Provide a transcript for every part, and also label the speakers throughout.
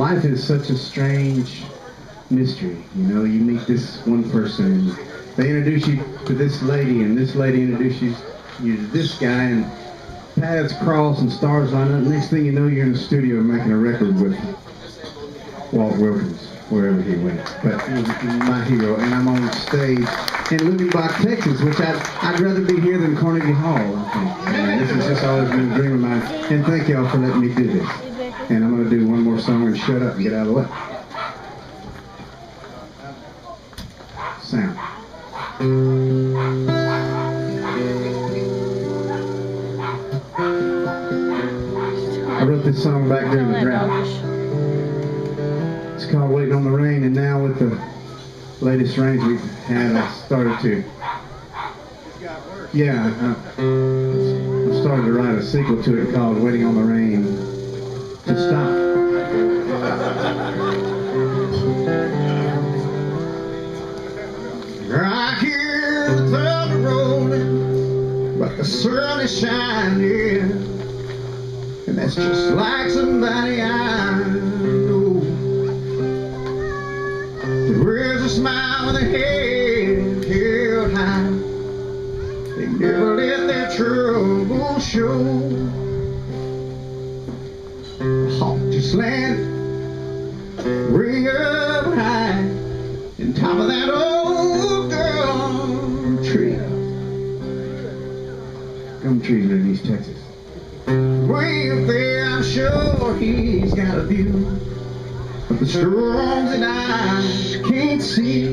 Speaker 1: life is such a strange mystery. You know, you meet this one person, and they introduce you to this lady, and this lady introduces you to this guy, and paths cross and stars line up. Next thing you know, you're in the studio making a record with Walt Wilkins, wherever he went. But he was my hero, and I'm on stage in Luckenbach, Texas, which I'd rather be here than Carnegie Hall, I think. And this has just always been a dream of mine. And thank y'all for letting me do this. And I'm going to do one more song and shut up and get out of the way. Sound. I wrote this song back during the drought. It's called Waitin' on the Rain, and now with the latest rains we've had, I started to, I started to write a sequel to it called Waiting on the Rain to Stop. I hear the thunder rolling, but the sun is shining, and that's just like somebody I know. There wears a smile with a head held high. They never let their trouble show. The hawk just landed way up high on top of that old gum tree. Gum tree in East Texas. Way up there, I'm sure he's got a view of the storms that I can't see.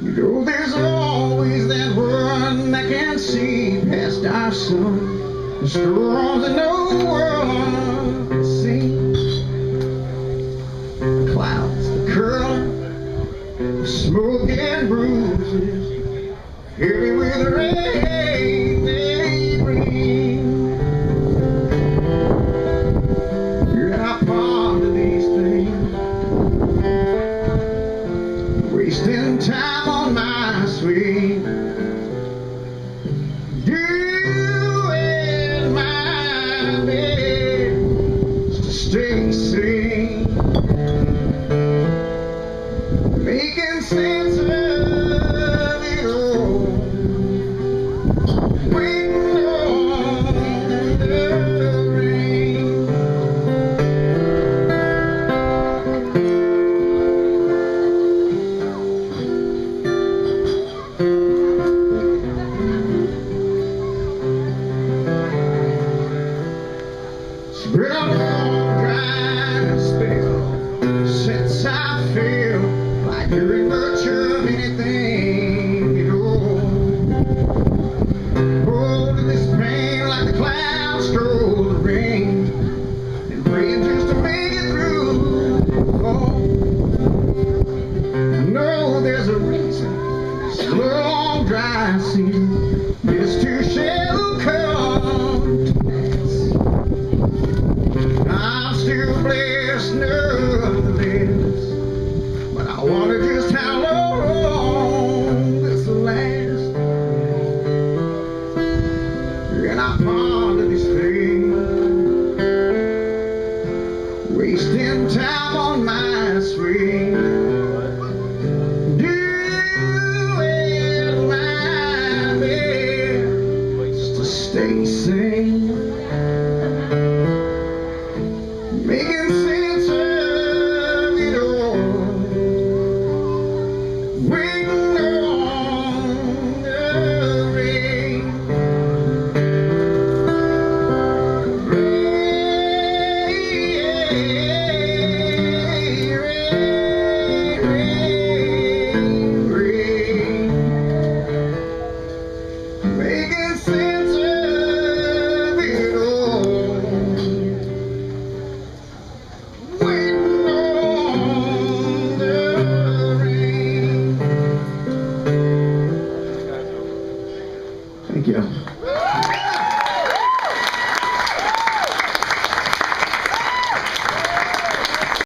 Speaker 1: You know there's always that one that can see past our sun, the storms that no one can see. The clouds, the curling, the smoke and bruises, heavy with the rain they bring. Wasting time on my swing, doing my best to stay sane, making sense of it all, waiting on the rain. It's been a long, dry spell since I feel like doing much of anything at all. Holding this pain like the clouds stole the rain, and praying just to make it through the fall. I know there's a reason this long, dry season is too shallow come to pass. I'm still blessed nonetheless, but I wonder just how long this will last. And I ponder this thing, wasting time on my swing.